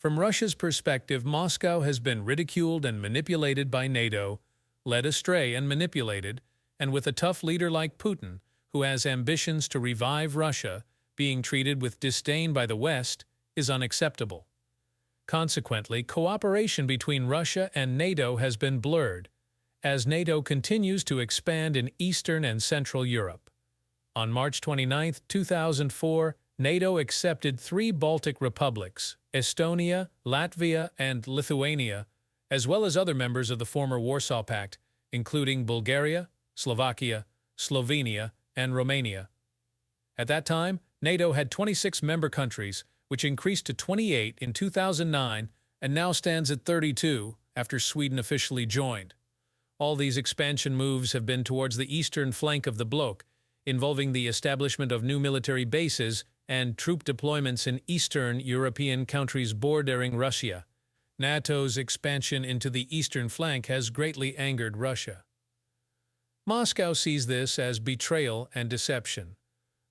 From Russia's perspective, Moscow has been ridiculed and manipulated by NATO, led astray and manipulated, and with a tough leader like Putin, who has ambitions to revive Russia, being treated with disdain by the West is unacceptable. Consequently, cooperation between Russia and NATO has been blurred, as NATO continues to expand in Eastern and Central Europe. On March 29, 2004, NATO accepted 3 Baltic republics, Estonia, Latvia, and Lithuania, as well as other members of the former Warsaw Pact, including Bulgaria, Slovakia, Slovenia, and Romania. At that time, NATO had 26 member countries, which increased to 28 in 2009 and now stands at 32 after Sweden officially joined. All these expansion moves have been towards the eastern flank of the bloc, involving the establishment of new military bases and troop deployments in Eastern European countries bordering Russia. NATO's expansion into the eastern flank has greatly angered Russia. Moscow sees this as betrayal and deception.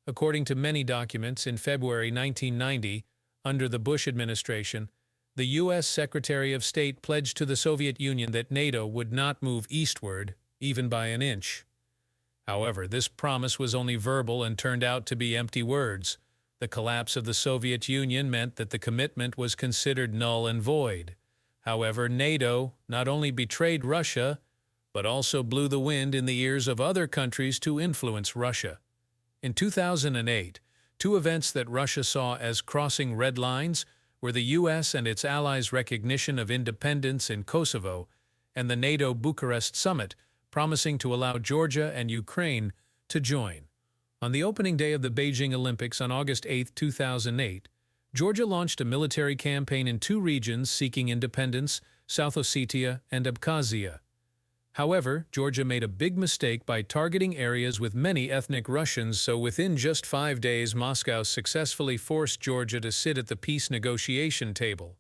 According to many documents, in February 1990, under the Bush administration, the U.S. Secretary of State pledged to the Soviet Union that NATO would not move eastward, even by an inch. However, this promise was only verbal and turned out to be empty words. The collapse of the Soviet Union meant that the commitment was considered null and void. However, NATO not only betrayed Russia, but also blew the wind in the ears of other countries to influence Russia. In 2008, 2 events that Russia saw as crossing red lines were the U.S. and its allies' recognition of independence in Kosovo and the NATO Bucharest summit promising to allow Georgia and Ukraine to join. On the opening day of the Beijing Olympics on August 8, 2008, Georgia launched a military campaign in 2 regions seeking independence, South Ossetia and Abkhazia. However, Georgia made a big mistake by targeting areas with many ethnic Russians, so within just 5 days, Moscow successfully forced Georgia to sit at the peace negotiation table.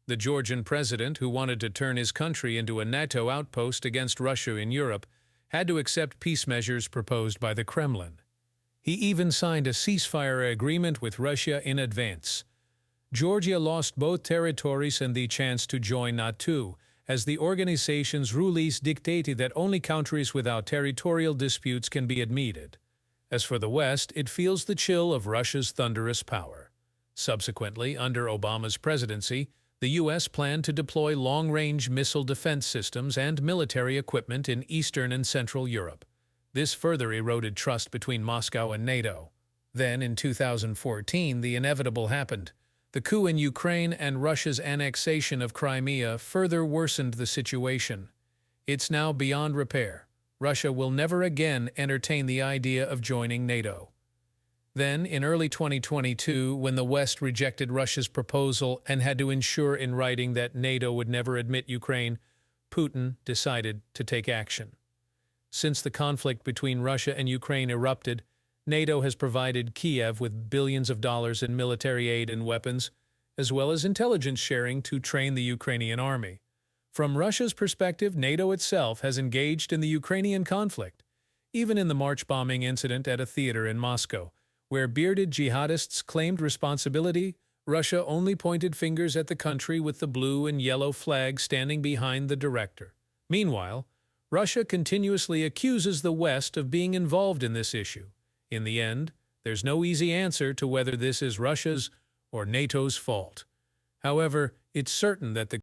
The Georgian president, who wanted to turn his country into a NATO outpost against Russia in Europe, had to accept peace measures proposed by the Kremlin. He even signed a ceasefire agreement with Russia in advance. Georgia lost both territories and the chance to join NATO, as the organization's rules dictated that only countries without territorial disputes can be admitted. As for the West, it feels the chill of Russia's thunderous power. Subsequently, under Obama's presidency, the U.S. planned to deploy long-range missile defense systems and military equipment in Eastern and Central Europe. This further eroded trust between Moscow and NATO. Then, in 2014, the inevitable happened. The coup in Ukraine and Russia's annexation of Crimea further worsened the situation. It's now beyond repair. Russia will never again entertain the idea of joining NATO. Then, in early 2022, when the West rejected Russia's proposal and had to ensure in writing that NATO would never admit Ukraine, Putin decided to take action. Since the conflict between Russia and Ukraine erupted, NATO has provided Kiev with billions of dollars in military aid and weapons, as well as intelligence sharing to train the Ukrainian army. From Russia's perspective, NATO itself has engaged in the Ukrainian conflict, even in the March bombing incident at a theater in Moscow, where bearded jihadists claimed responsibility. Russia only pointed fingers at the country with the blue and yellow flag standing behind the director. Meanwhile, Russia continuously accuses the West of being involved in this issue. In the end, there's no easy answer to whether this is Russia's or NATO's fault. However, it's certain that the